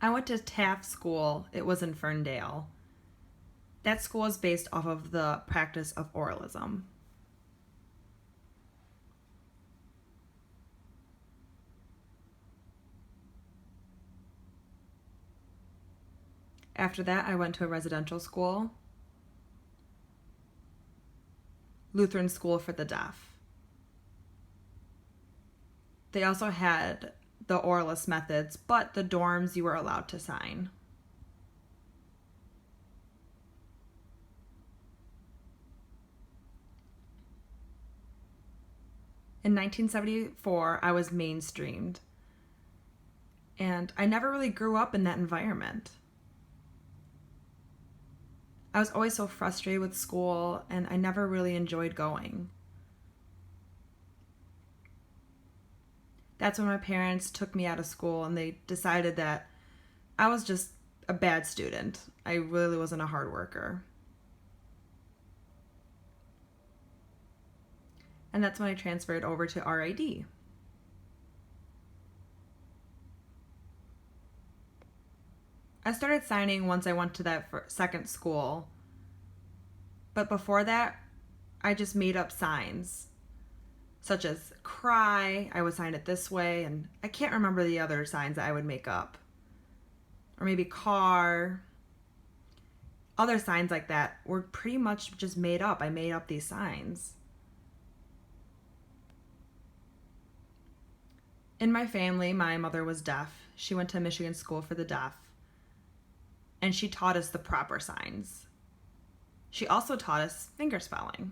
I went to Taft School. It was in Ferndale. That school is based off of the practice of oralism. After that, I went to a residential school, Lutheran School for the Deaf. They also had the oralist methods, but the dorms you were allowed to sign. In 1974, I was mainstreamed, and I never really grew up in that environment. I was always so frustrated with school, and I never really enjoyed going. That's when my parents took me out of school, and they decided that I was just a bad student. I really wasn't a hard worker. And that's when I transferred over to RID. I started signing once I went to that second school. But before that, I just made up signs, such as cry, I would sign it this way, and I can't remember the other signs that I would make up. Or maybe car. Other signs like that were pretty much just made up. I made up these signs. In my family, my mother was deaf. She went to Michigan School for the Deaf. And she taught us the proper signs. She also taught us fingerspelling.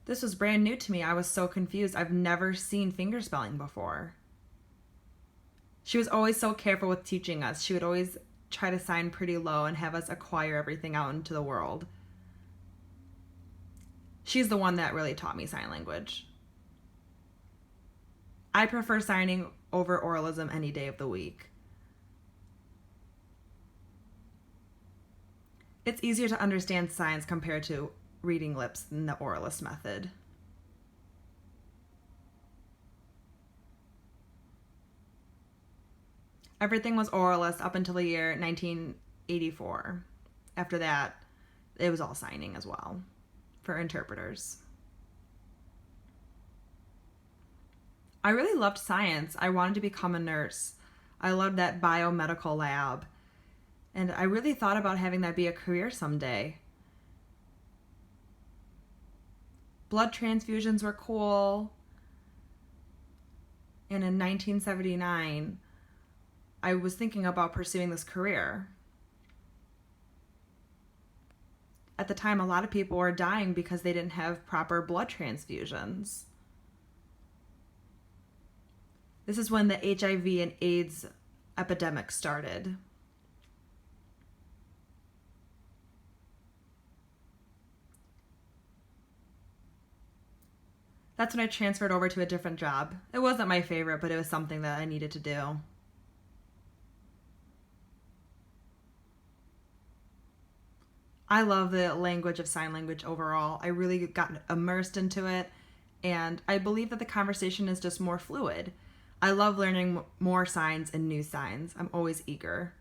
This was brand new to me. I was so confused. I've never seen fingerspelling before. She was always so careful with teaching us. She would always try to sign pretty low and have us acquire everything out into the world. She's the one that really taught me sign language. I prefer signing over oralism any day of the week. It's easier to understand signs compared to reading lips than the oralist method. Everything was oralist up until the year 1984. After that, it was all signing as well for interpreters. I really loved science. I wanted to become a nurse. I loved that biomedical lab. And I really thought about having that be a career someday. Blood transfusions were cool. And in 1979, I was thinking about pursuing this career. At the time, a lot of people were dying because they didn't have proper blood transfusions. This is when the HIV and AIDS epidemic started. That's when I transferred over to a different job. It wasn't my favorite, but it was something that I needed to do. I love the language of sign language overall. I really got immersed into it, and I believe that the conversation is just more fluid. I love learning more signs and new signs. I'm always eager.